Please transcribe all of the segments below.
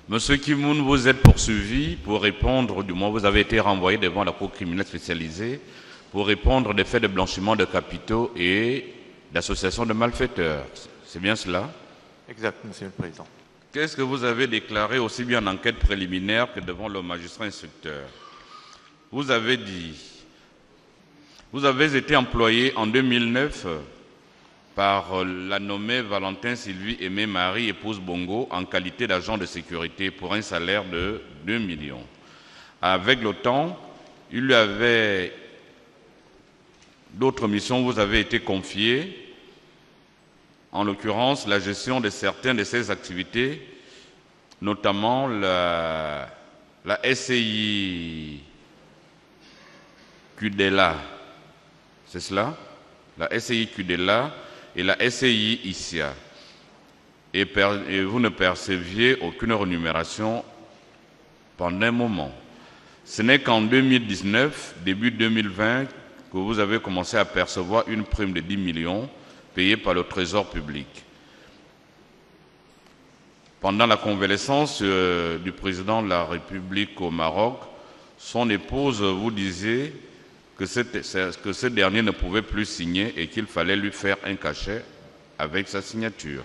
Monsieur Kimoun, vous êtes poursuivi pour répondre, du moins vous avez été renvoyé devant la Cour criminelle spécialisée pour répondre des faits de blanchiment de capitaux et d'association de malfaiteurs. C'est bien cela? Exact, Monsieur le Président. Qu'est-ce que vous avez déclaré aussi bien en enquête préliminaire que devant le magistrat instructeur? Vous avez dit, vous avez été employé en 2009 par la nommée Valentin Sylvie Aimé Marie, épouse Bongo, en qualité d'agent de sécurité pour un salaire de 2 millions. Avec le temps, il lui avait d'autres missions, vous avez été confiées, en l'occurrence la gestion de certaines de ses activités, notamment la SCI Kudela, c'est cela? La SCI Kudela et la SCI ICIA. Et vous ne perceviez aucune rémunération pendant un moment. Ce n'est qu'en 2019, début 2020, que vous avez commencé à percevoir une prime de 10 millions payée par le Trésor public. Pendant la convalescence du président de la République au Maroc, son épouse vous disait que ce dernier ne pouvait plus signer et qu'il fallait lui faire un cachet avec sa signature.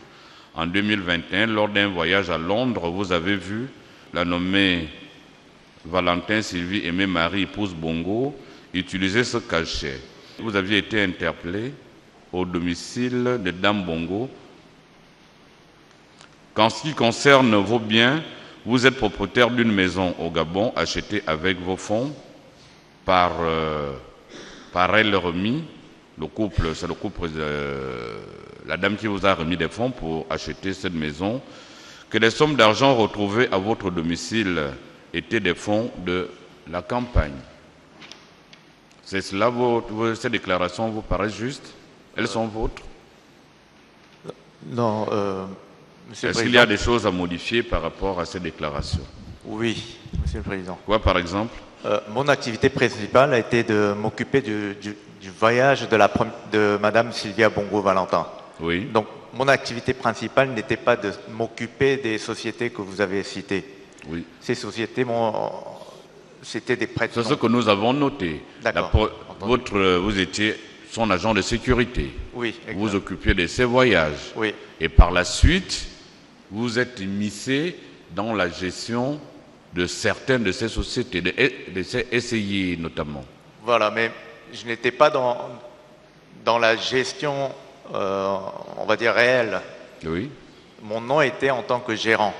En 2021, lors d'un voyage à Londres, vous avez vu la nommée Valentin Sylvie Aimé Marie, épouse Bongo, utiliser ce cachet. Vous aviez été interpellé au domicile de Dame Bongo. Qu'en ce qui concerne vos biens, vous êtes propriétaire d'une maison au Gabon achetée avec vos fonds par elle remis. Le couple, c'est le couple de la dame qui vous a remis des fonds pour acheter cette maison. Que les sommes d'argent retrouvées à votre domicile étaient des fonds de la campagne. C'est cela, ces déclarations vous paraissent justes? Elles sont vôtres? Non, Monsieur le Président. Est-ce qu'il y a des choses à modifier par rapport à ces déclarations? Oui, Monsieur le Président. Quoi, par exemple? Mon activité principale a été de m'occuper du voyage de Madame Sylvia Bongo Valentin. Oui. Donc, mon activité principale n'était pas de m'occuper des sociétés que vous avez citées. Oui. Ces sociétés, c'était des prêts. C'est ce que nous avons noté. D'accord. Vous étiez son agent de sécurité. Oui, exact. Vous occupiez de ses voyages. Oui. Et par la suite, vous êtes immiscé dans la gestion de certaines de ces sociétés, de ces SCI notamment. Voilà, mais je n'étais pas dans la gestion, on va dire, réelle. Oui. Mon nom était en tant que gérant.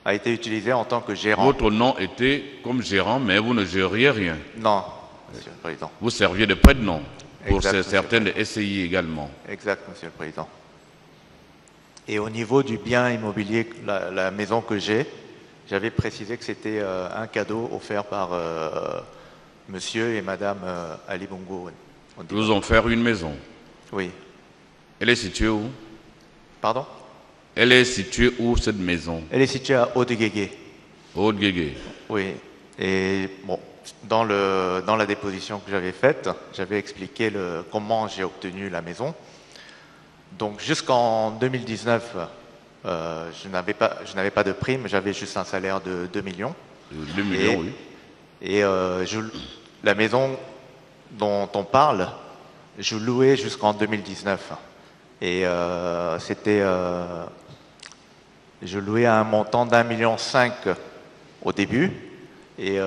A été utilisé en tant que gérant. Votre nom était comme gérant, mais vous ne gériez rien. Non, Monsieur le Président. Vous serviez de prête-nom pour Exact, certaines SCI également. Exact, Monsieur le Président. Et au niveau du bien immobilier, la maison que j'ai, j'avais précisé que c'était un cadeau offert par Monsieur et Madame Ali Bongo. Ils vous ont offert une maison. Oui. Elle est située où? Pardon? Elle est située où, cette maison? Elle est située à Haut-de-Guégué. Haut-de-Guégué. Oui. Et bon, dans la déposition que j'avais faite, j'avais expliqué comment j'ai obtenu la maison. Donc jusqu'en 2019, je n'avais pas de prime, j'avais juste un salaire de 2 millions. 2 millions, oui. Et la maison dont on parle, je louais jusqu'en 2019. Et je louais à un montant d'1,5 million au début. Et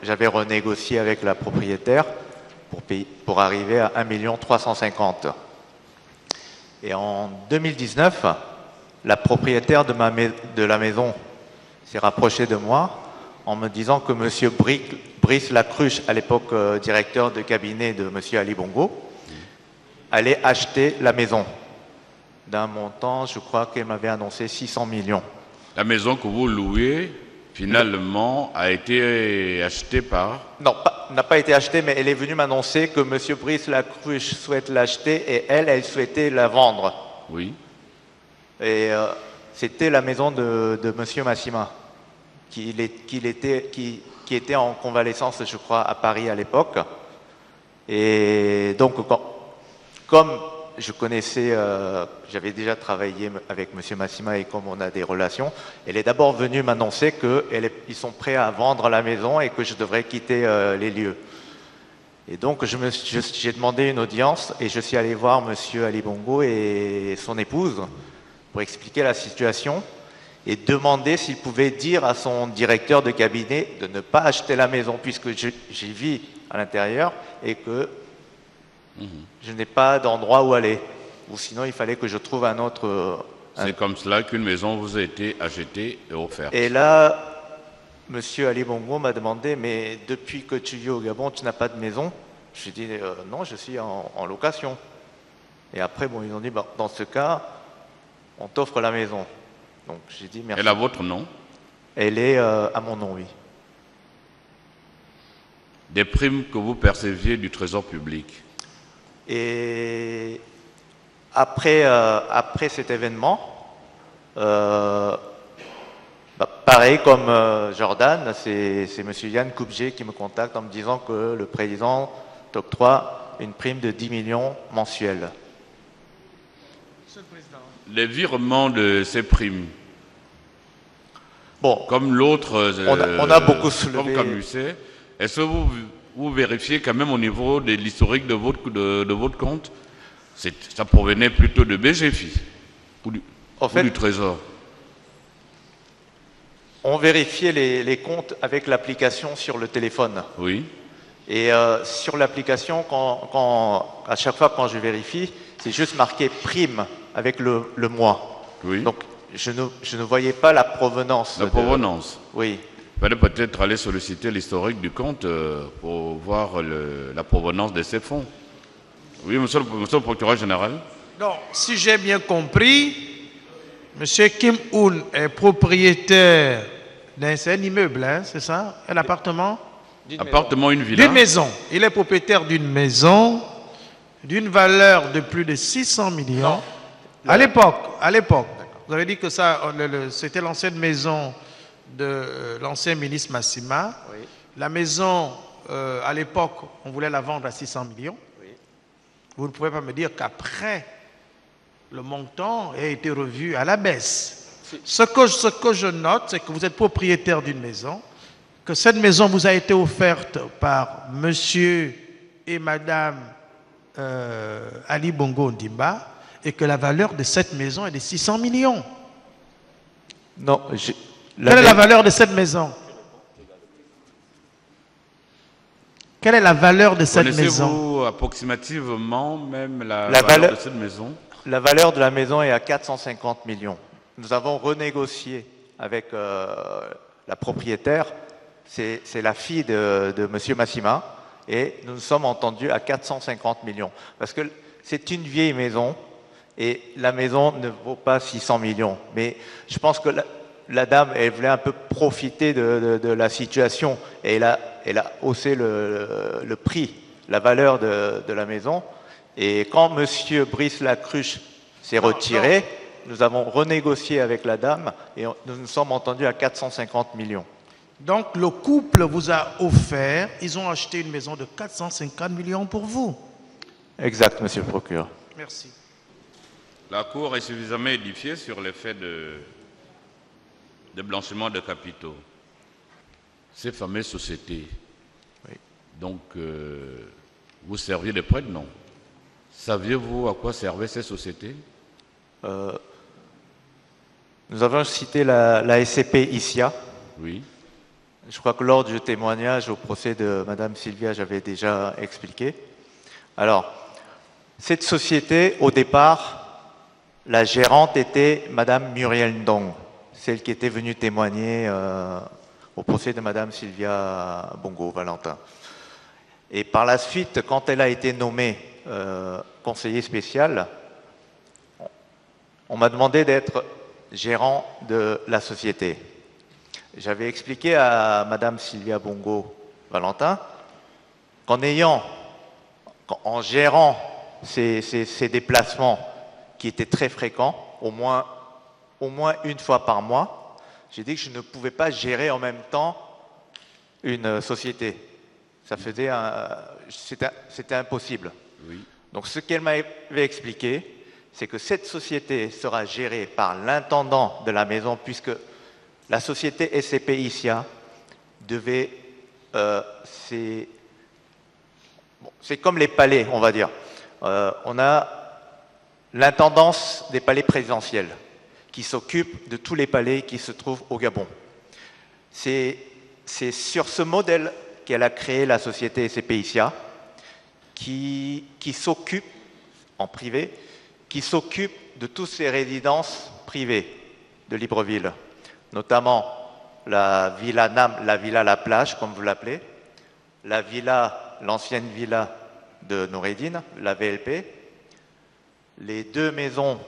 j'avais renégocié avec la propriétaire pour arriver à 1,350 million. Et en 2019, la propriétaire de la maison s'est rapprochée de moi en me disant que M. Brice Lacruche, à l'époque directeur de cabinet de M. Ali Bongo, allait acheter la maison d'un montant, je crois qu'elle m'avait annoncé 600 millions. La maison que vous louez, finalement, a été achetée par... Non, n'a pas été achetée, mais elle est venue m'annoncer que M. Brice Lacruche souhaite l'acheter et elle souhaitait la vendre. Oui. Et c'était la maison de M. Massima, qui était en convalescence, je crois, à Paris à l'époque. Et donc, comme je connaissais, j'avais déjà travaillé avec M. Massima et comme on a des relations, elle est d'abord venue m'annoncer qu'ils sont prêts à vendre la maison et que je devrais quitter les lieux. Et donc, j'ai demandé une audience et je suis allé voir M. Ali Bongo et son épouse pour expliquer la situation et demander s'il pouvait dire à son directeur de cabinet de ne pas acheter la maison puisque j'y vis à l'intérieur et que je n'ai pas d'endroit où aller. Ou sinon, il fallait que je trouve un autre... C'est comme cela qu'une maison vous a été achetée et offerte. Et là, M. Ali Bongo m'a demandé, mais depuis que tu vis au Gabon, tu n'as pas de maison? J'ai dit, non, je suis en location. Et après, bon, ils ont dit, bah, dans ce cas, on t'offre la maison. Donc j'ai dit merci. Elle a votre nom? Elle est à mon nom, oui. Des primes que vous perceviez du Trésor public. Et après cet événement, pareil comme Jordan, c'est M. Yann Koubje qui me contacte en me disant que le président t'octroie une prime de 10 millions mensuels. Les virements de ces primes, bon, comme l'autre, on a beaucoup soulevé. Comme Camusset, est-ce que vous vérifiez quand même au niveau de l'historique de votre compte, ça provenait plutôt de BGFI ou du Trésor? On vérifiait les comptes avec l'application sur le téléphone. Oui. Et sur l'application, à chaque fois quand je vérifie, c'est juste marqué prime avec le mois. Oui. Donc je ne voyais pas la provenance. La provenance. Oui. Il fallait peut-être aller solliciter l'historique du compte pour voir la provenance de ces fonds. Oui, monsieur le procureur général. Donc, si j'ai bien compris, M. Kim Un est propriétaire d'un immeuble, hein, c'est ça? Un appartement? Appartement, une villa. D'une maison. Il est propriétaire d'une maison d'une valeur de plus de 600 millions. À l'époque, vous avez dit que ça, c'était l'ancienne maison de l'ancien ministre Massima. Oui. La maison, à l'époque, on voulait la vendre à 600 millions. Oui. Vous ne pouvez pas me dire qu'après, le montant a été revu à la baisse. Ce que je note, c'est que vous êtes propriétaire d'une maison, que cette maison vous a été offerte par monsieur et madame Ali Bongo Ondimba et que la valeur de cette maison est de 600 millions. Non, quelle est la valeur de cette maison? Quelle est la valeur de cette maison? Connaissez-vous approximativement même la valeur de cette maison? La valeur de la maison est à 450 millions. Nous avons renégocié avec la propriétaire, c'est la fille de M. Massima, et nous nous sommes entendus à 450 millions. Parce que c'est une vieille maison, et la maison ne vaut pas 600 millions. Mais je pense que la dame, elle voulait un peu profiter de la situation, et elle a haussé le prix, la valeur de la maison. Et quand M. Brice Lacruche s'est retiré, nous avons renégocié avec la dame et nous nous sommes entendus à 450 millions. Donc le couple vous a offert, ils ont acheté une maison de 450 millions pour vous. Exact, monsieur le procureur. Merci. La Cour est suffisamment édifiée sur les faits de blanchiment de capitaux. Ces fameuses sociétés, oui. Donc vous serviez de prêtre, non? Saviez-vous à quoi servaient ces sociétés? Nous avons cité la SCP ICIA. Oui. Je crois que lors du témoignage au procès de Mme Sylvia, j'avais déjà expliqué. Alors, cette société, au départ, la gérante était Mme Muriel Ndong, celle qui était venue témoigner au procès de Mme Sylvia Bongo Valentin. Et par la suite, quand elle a été nommée conseiller spécial, on m'a demandé d'être gérant de la société. J'avais expliqué à Mme Sylvia Bongo Valentin en gérant ces déplacements qui étaient très fréquents, au moins une fois par mois, j'ai dit que je ne pouvais pas gérer en même temps une société. C'était impossible. Oui. Donc ce qu'elle m'avait expliqué, c'est que cette société sera gérée par l'intendant de la maison, puisque la société SCP ICIA devait... c'est comme les palais, on va dire. On a l'intendance des palais présidentiels qui s'occupe de tous les palais qui se trouvent au Gabon. C'est sur ce modèle qu'elle a créé la société SCP ICIA qui s'occupe, en privé, qui s'occupe de toutes ces résidences privées de Libreville, notamment la Villa Nam, la Villa La Plage, comme vous l'appelez, la villa, l'ancienne villa de Noureddine, la VLP, les deux maisons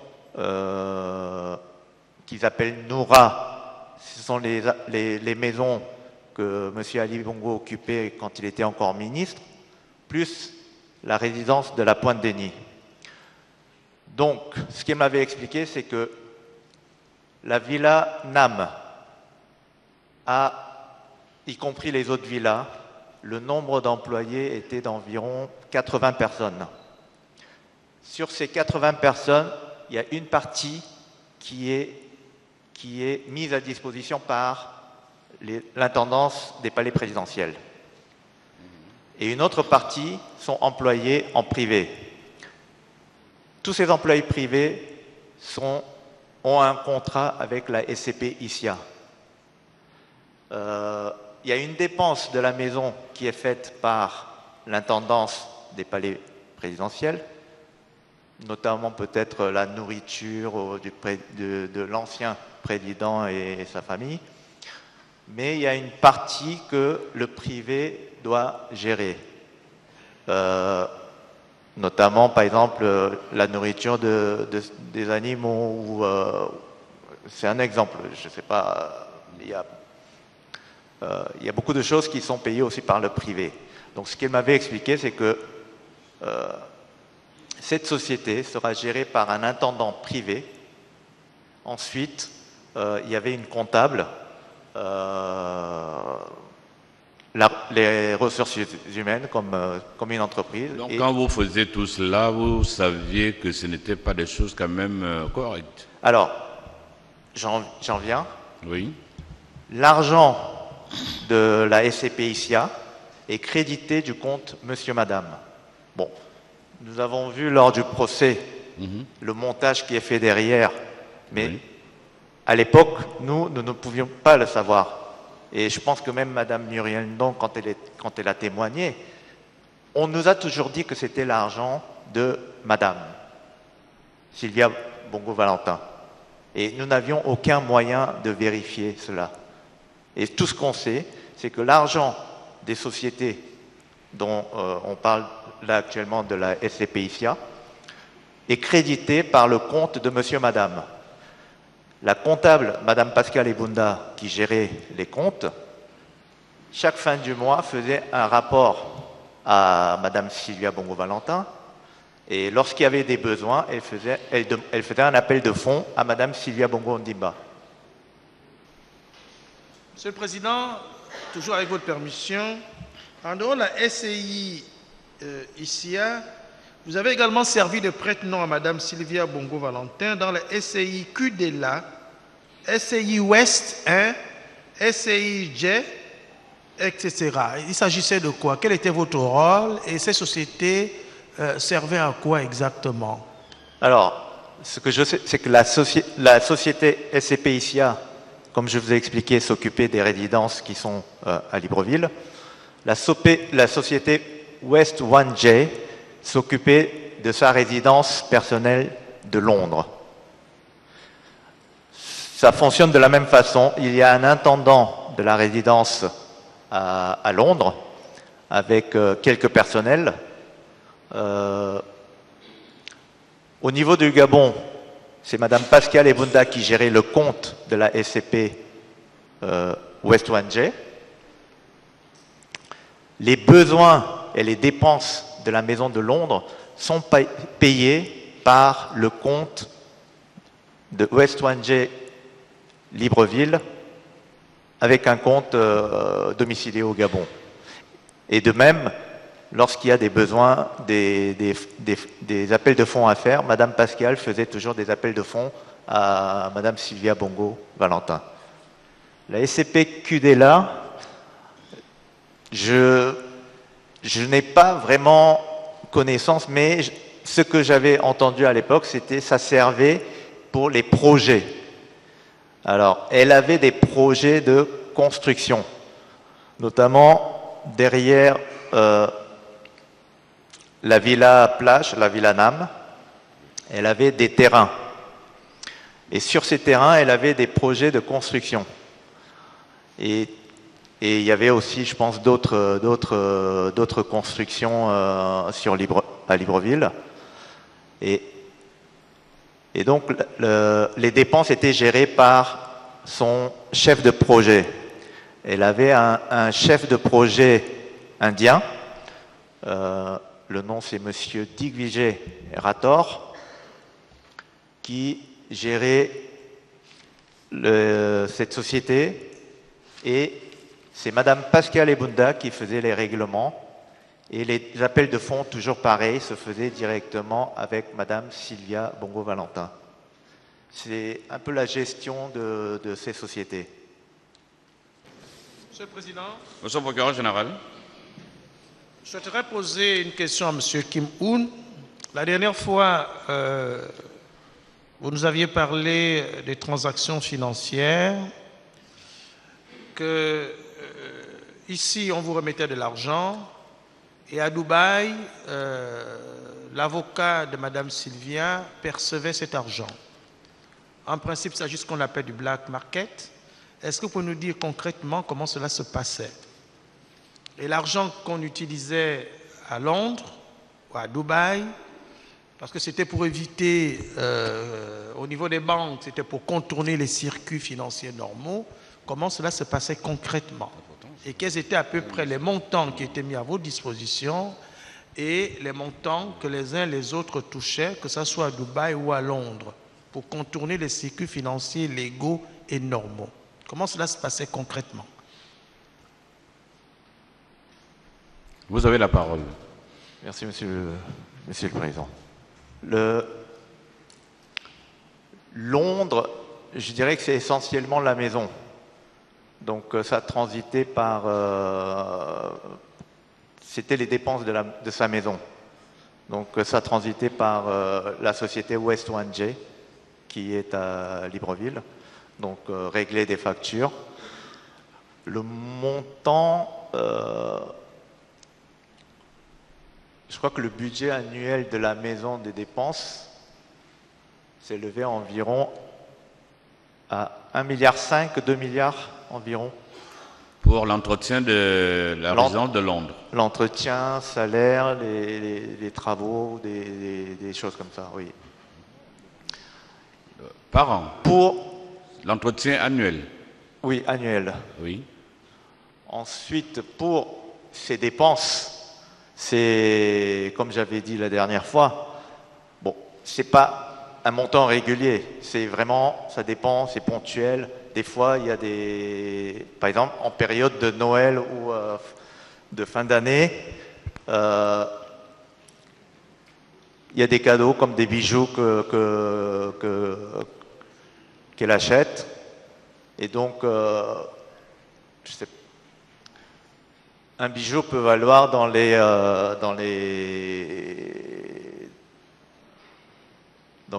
qu'ils appellent Noura, ce sont les maisons que M. Ali Bongo occupait quand il était encore ministre, plus la résidence de la Pointe-Denis. Donc, ce qu'il m'avait expliqué, c'est que la villa Nam a, y compris les autres villas, le nombre d'employés était d'environ 80 personnes. Sur ces 80 personnes, il y a une partie qui est mise à disposition par l'intendance des palais présidentiels. Et une autre partie sont employés en privé. Tous ces employés privés ont un contrat avec la SCP ICIA. Il y a une dépense de la maison qui est faite par l'intendance des palais présidentiels, notamment peut-être la nourriture de l'ancien président et sa famille, mais il y a une partie que le privé doit gérer. Notamment, par exemple, la nourriture des animaux. C'est un exemple, je ne sais pas, il y a beaucoup de choses qui sont payées aussi par le privé. Donc ce qu'elle m'avait expliqué, c'est que cette société sera gérée par un intendant privé. Ensuite, il y avait une comptable. Les ressources humaines comme une entreprise. Donc quand vous faisiez tout cela, vous saviez que ce n'était pas des choses quand même correctes. Alors, j'en viens. Oui. L'argent de la SCP ICIA est crédité du compte Monsieur Madame. Bon, nous avons vu lors du procès le montage qui est fait derrière, mais oui. À l'époque, nous ne pouvions pas le savoir. Et je pense que même Mme Muriel Ndong, quand elle a témoigné, on nous a toujours dit que c'était l'argent de Mme Sylvia Bongo-Valentin. Et nous n'avions aucun moyen de vérifier cela. Et tout ce qu'on sait, c'est que l'argent des sociétés dont on parle là actuellement de la SCP ICIA est crédité par le compte de Monsieur Madame. La comptable, Madame Pascal Ebunda, qui gérait les comptes, chaque fin du mois faisait un rapport à Madame Sylvia Bongo-Valentin, et lorsqu'il y avait des besoins, elle faisait un appel de fonds à Madame Sylvia Bongo-Ondimba. Monsieur le Président, toujours avec votre permission, en dehors de la SCI ICIA, vous avez également servi de prête-nom à Mme Sylvia Bongo-Valentin dans la SCI QDELA, SCI Ouest 1, SCI J, etc. Il s'agissait de quoi? Quel était votre rôle? Et ces sociétés servaient à quoi exactement? Alors, ce que je sais, c'est que la société SCP ICIA, comme je vous ai expliqué, s'occupait des résidences qui sont à Libreville. La société West 1J s'occupait de sa résidence personnelle de Londres. Ça fonctionne de la même façon. Il y a un intendant de la résidence à Londres avec quelques personnels. Au niveau du Gabon, c'est Mme Pascal Ebunda qui gérait le compte de la SCP West 1J. Les besoins et les dépenses de la Maison de Londres sont payés par le compte de West 1J Libreville avec un compte domicilié au Gabon. Et de même, lorsqu'il y a des besoins, des appels de fonds à faire, Madame Pascal faisait toujours des appels de fonds à Madame Sylvia Bongo Valentin. La SCP QDLA, je n'ai pas vraiment connaissance, mais ce que j'avais entendu à l'époque, c'était ça servait pour les projets. Alors, elle avait des projets de construction, notamment derrière la Villa Plage, la Villa Nam. Elle avait des terrains. Et sur ces terrains, elle avait des projets de construction. Et il y avait aussi, je pense, d'autres constructions à Libreville. Et donc, les dépenses étaient gérées par son chef de projet. Elle avait un chef de projet indien. Le nom, c'est Monsieur Digvijay Rathore, qui gérait cette société. Et c'est Madame Pascal Ebunda qui faisait les règlements. Et les appels de fonds, toujours pareil, se faisaient directement avec Madame Sylvia Bongo Valentin. C'est un peu la gestion de ces sociétés. Monsieur le Président. Monsieur le procureur général. Je souhaiterais poser une question à Monsieur Kim Hoon. La dernière fois, vous nous aviez parlé des transactions financières, que ici on vous remettait de l'argent, et à Dubaï, l'avocat de Madame Sylvia percevait cet argent. En principe, c'est juste ce qu'on appelle du black market. Est-ce que vous pouvez nous dire concrètement comment cela se passait? Et l'argent qu'on utilisait à Londres ou à Dubaï, parce que c'était pour éviter, au niveau des banques, c'était pour contourner les circuits financiers normaux, comment cela se passait concrètement? Et quels étaient à peu près les montants qui étaient mis à votre disposition et les montants que les uns et les autres touchaient, que ce soit à Dubaï ou à Londres, pour contourner les circuits financiers légaux et normaux? Comment cela se passait concrètement? Vous avez la parole. Merci, Monsieur le Président. Londres, je dirais que c'est essentiellement la maison. Donc ça transitait par... c'était les dépenses de sa maison. Donc ça transitait par la société West 1J, qui est à Libreville. Donc régler des factures. Le montant... je crois que le budget annuel de la maison des dépenses s'élevait environ à 1,5 milliard, 2 milliards environ. Pour l'entretien de la résidence de Londres. L'entretien, salaire, les travaux, des choses comme ça, oui. Par an? Pour l'entretien annuel? Oui, annuel. Oui. Ensuite, pour ces dépenses, c'est, comme j'avais dit la dernière fois, bon, c'est pas un montant régulier, c'est vraiment, ça dépend, c'est ponctuel. Des fois, il y a des... Par exemple, en période de Noël ou de fin d'année, il y a des cadeaux comme des bijoux qu'elle achète. Et donc, je sais, un bijou peut valoir dans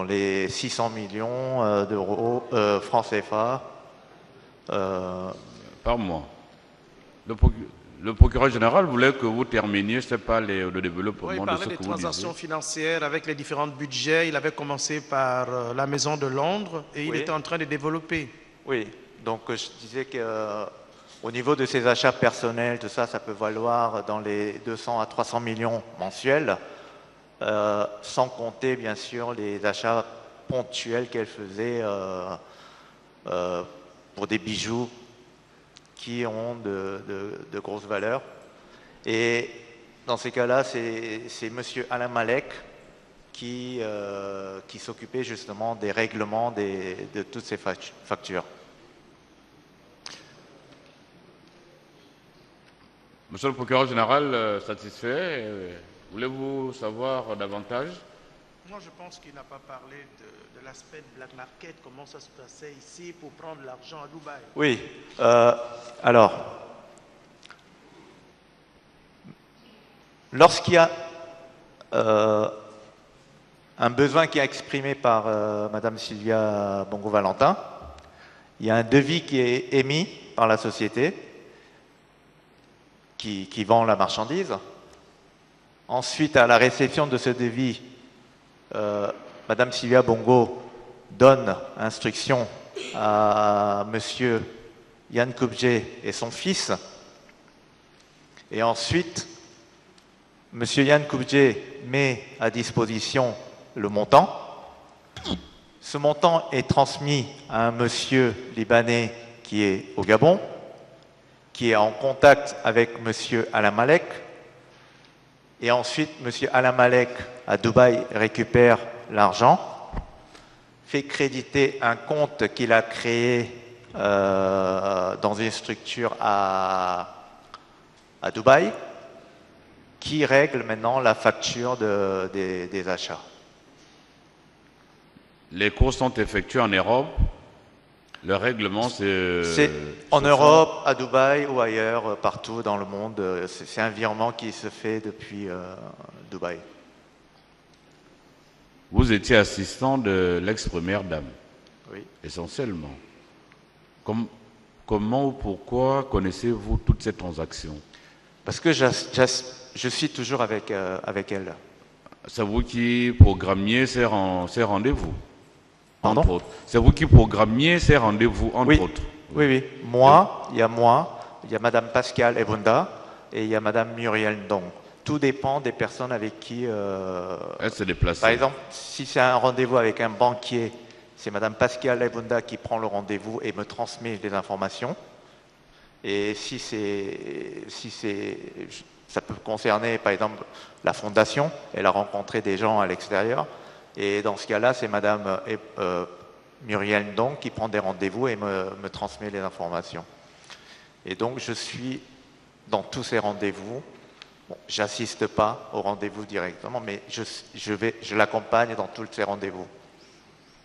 les 600 millions d'euros, francs CFA. Par mois. Le procureur général voulait que vous terminiez, je ne sais pas, le développement de ce que vous disiez. Il parlait des transactions financières avec les différents budgets. Il avait commencé par la Maison de Londres et il était en train de développer. Oui, donc je disais qu'au niveau de ses achats personnels, tout ça, ça peut valoir dans les 200 à 300 millions mensuels, sans compter bien sûr les achats ponctuels qu'elle faisait pour des bijoux qui ont de grosses valeurs. Et dans ces cas-là, c'est Monsieur Alain Malek qui s'occupait justement des règlements de toutes ces factures. Monsieur le procureur général, satisfait, voulez-vous savoir davantage? Moi, je pense qu'il n'a pas parlé de l'aspect de Black Market, comment ça se passait ici pour prendre l'argent à Dubaï. Oui, alors, lorsqu'il y a un besoin qui est exprimé par Madame Sylvia Bongo-Valentin, il y a un devis qui est émis par la société qui vend la marchandise. Ensuite, à la réception de ce devis, Madame Sylvia Bongo donne instruction à Monsieur Yann Koubdje et son fils. Et ensuite, Monsieur Yann Koubdje met à disposition le montant. Ce montant est transmis à un monsieur libanais qui est au Gabon, qui est en contact avec monsieur Alamalek. Et ensuite, monsieur Alamalek à Dubaï récupère l'argent, fait créditer un compte qu'il a créé dans une structure à Dubaï, qui règle maintenant la facture des achats. Les cours sont effectués en Europe. Le règlement, c'est en Europe, à Dubaï ou ailleurs, partout dans le monde. C'est un virement qui se fait depuis Dubaï. Vous étiez assistant de l'ex-première dame. Oui. Essentiellement. Comment ou pourquoi connaissez-vous toutes ces transactions? Parce que je suis toujours avec elle. C'est vous qui programmiez ces rendez-vous? Pardon? C'est vous qui programmiez ces rendez-vous, entre autres? Oui, oui. Il y a Madame Pascal Ebunda et il y a Madame Muriel Ndong. Tout dépend des personnes avec qui... Elle se déplace. Par exemple, si c'est un rendez-vous avec un banquier, c'est Madame Pascal Ebunda qui prend le rendez-vous et me transmet les informations. Et si ça peut concerner, par exemple, la fondation, elle a rencontré des gens à l'extérieur. Et dans ce cas-là, c'est Madame Muriel Ndong qui prend des rendez-vous et me transmet les informations. Et donc, je suis dans tous ces rendez-vous. Bon, j'assiste pas aux rendez-vous directement, mais je l'accompagne dans tous ces rendez-vous.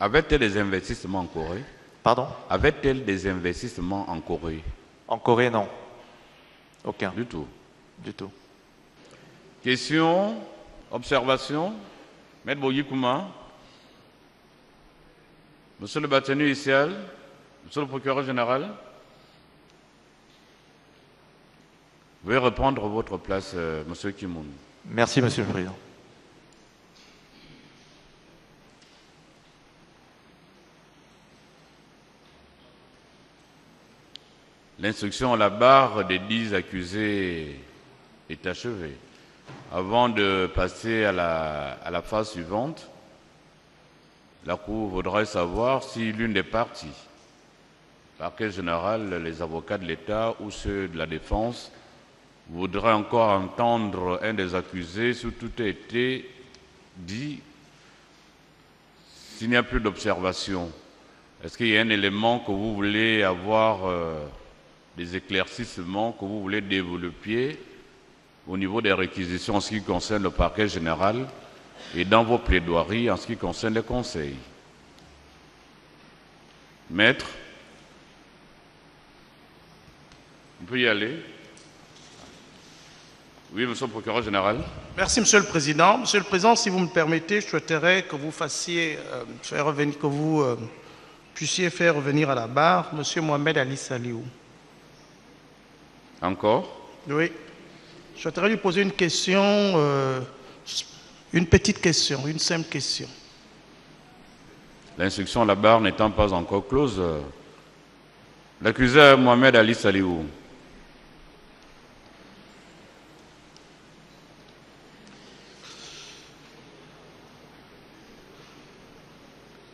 Avait-elle des investissements en Corée? Pardon? Avait-elle des investissements en Corée? En Corée, non. Aucun. Du tout? Du tout. Question, observation? Maître Boyikouma, Monsieur le bâtonnier initial, Monsieur le procureur général, veuillez reprendre votre place, Monsieur Kimoun. Merci, Monsieur le Président. L'instruction à la barre des 10 accusés est achevée. Avant de passer à la phase suivante, la Cour voudrait savoir si l'une des parties, parquet général, les avocats de l'État ou ceux de la défense, voudrait encore entendre un des accusés si tout a été dit. S'il n'y a plus d'observation, est-ce qu'il y a un élément que vous voulez avoir, des éclaircissements que vous voulez développer au niveau des réquisitions en ce qui concerne le parquet général et dans vos plaidoiries en ce qui concerne les conseils? Maître, on peut y aller? Oui, Monsieur le procureur général. Merci, Monsieur le Président. Monsieur le Président, si vous me permettez, je souhaiterais que vous fassiez, puissiez faire revenir à la barre Monsieur Mohamed Ali Saliou. Encore? Oui. Je souhaiterais lui poser une question, une petite question, une simple question. L'instruction à la barre n'étant pas encore close, l'accusé Mohamed Ali Saliou.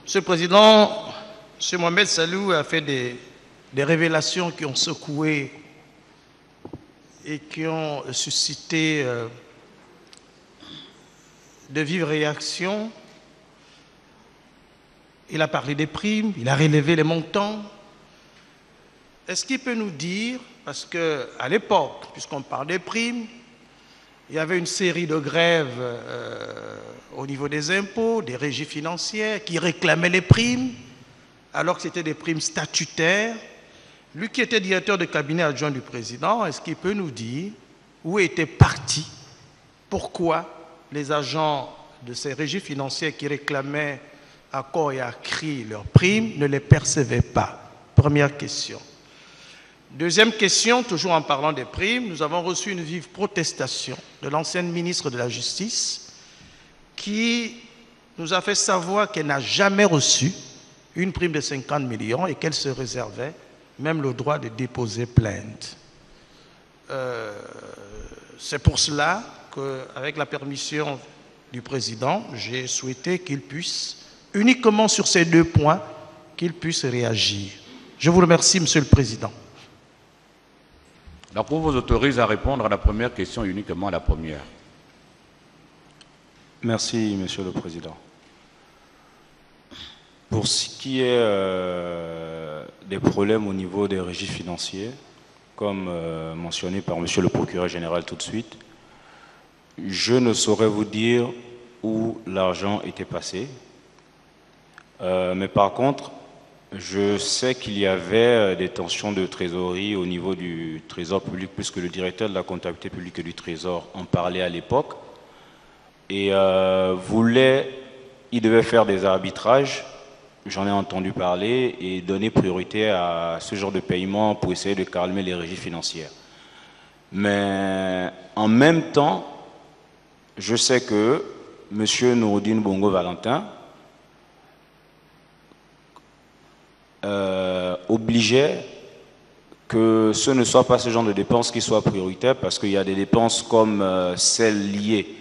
Monsieur le Président, M. Mohamed Saliou a fait des révélations qui ont secoué et qui ont suscité de vives réactions. Il a parlé des primes, il a relevé les montants. est-ce qu'il peut nous dire, parce qu'à l'époque, puisqu'on parle des primes, il y avait une série de grèves au niveau des impôts, des régies financières qui réclamaient les primes, alors que c'était des primes statutaires. Lui qui était directeur de cabinet adjoint du président, est-ce qu'il peut nous dire où était parti, pourquoi les agents de ces régies financières qui réclamaient à corps et à cri leurs primes ne les percevaient pas? Première question. Deuxième question, toujours en parlant des primes, nous avons reçu une vive protestation de l'ancienne ministre de la Justice qui nous a fait savoir qu'elle n'a jamais reçu une prime de 50 millions et qu'elle se réservait même le droit de déposer plainte. C'est pour cela qu'avec la permission du président, j'ai souhaité qu'il puisse, uniquement sur ces deux points, qu'il puisse réagir. Je vous remercie, Monsieur le Président. La Cour vous autorise à répondre à la première question, uniquement à la première. Merci, Monsieur le Président. Pour ce qui est des problèmes au niveau des régis financiers, comme mentionné par Monsieur le Procureur général tout de suite, je ne saurais vous dire où l'argent était passé. Mais par contre, je sais qu'il y avait des tensions de trésorerie au niveau du Trésor public, puisque le directeur de la comptabilité publique et du Trésor en parlait à l'époque. Et il devait faire des arbitrages, j'en ai entendu parler, et donner priorité à ce genre de paiement pour essayer de calmer les régies financières. Mais en même temps, je sais que M. Nouroudine Bongo Valentin obligeait que ce ne soit pas ce genre de dépenses qui soient prioritaires, parce qu'il y a des dépenses comme celles liées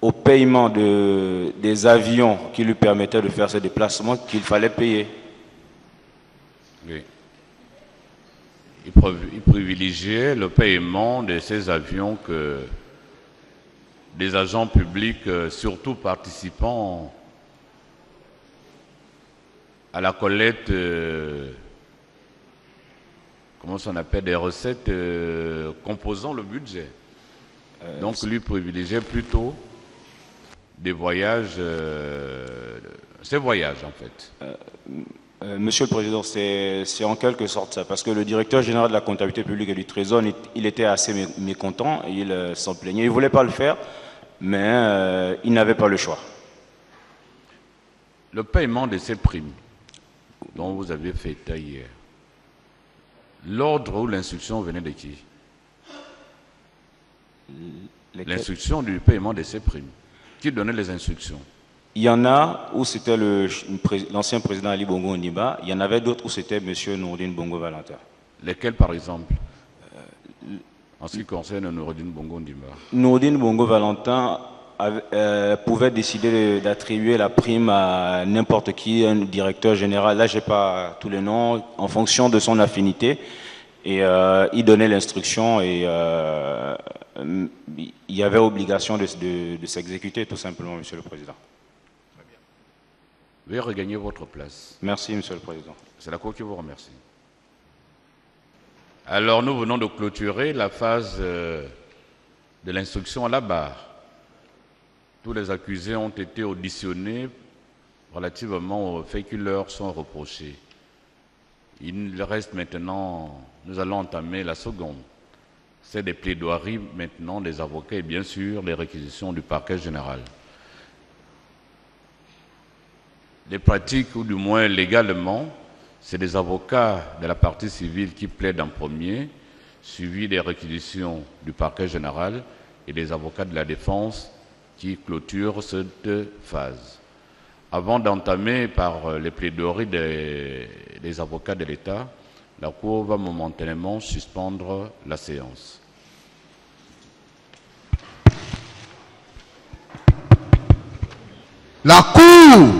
au paiement des avions qui lui permettaient de faire ces déplacements qu'il fallait payer. Oui. Il privilégiait le paiement de ces avions que des agents publics, surtout participant à la collecte, comment ça appelle, des recettes composant le budget. Donc lui privilégiait plutôt des voyages, ces voyages en fait. Monsieur le Président, c'est en quelque sorte ça, parce que le directeur général de la comptabilité publique et du Trésor, il était assez mécontent, il s'en plaignait, il ne voulait pas le faire, mais il n'avait pas le choix. Le paiement de ces primes dont vous avez fait état hier, l'ordre ou l'instruction venait de qui? L'instruction du paiement de ces primes. Qui donnait les instructions? Il y en a où c'était l'ancien président Ali Bongo Ondimba, il y en avait d'autres où c'était M. Nouroudine Bongo Valentin. Lesquels par exemple? En ce qui concerne Nouroudine Bongo Ondimba. Nouroudine Bongo Valentin pouvait décider d'attribuer la prime à n'importe qui, un directeur général, là je n'ai pas tous les noms, en fonction de son affinité, et il donnait l'instruction et il y avait obligation de s'exécuter tout simplement, Monsieur le Président. Très bien. Veuillez regagner votre place. Merci, Monsieur le Président. C'est la Cour qui vous remercie. Alors nous venons de clôturer la phase de l'instruction à la barre. Tous les accusés ont été auditionnés relativement aux faits qui leur sont reprochés. Il reste maintenant, nous allons entamer la seconde. C'est des plaidoiries maintenant des avocats et bien sûr les réquisitions du parquet général. Les pratiques, ou du moins légalement, c'est des avocats de la partie civile qui plaident en premier, suivi des réquisitions du parquet général et des avocats de la défense qui clôturent cette phase. Avant d'entamer par les plaidoiries des avocats de l'État, la Cour va momentanément suspendre la séance. La Cour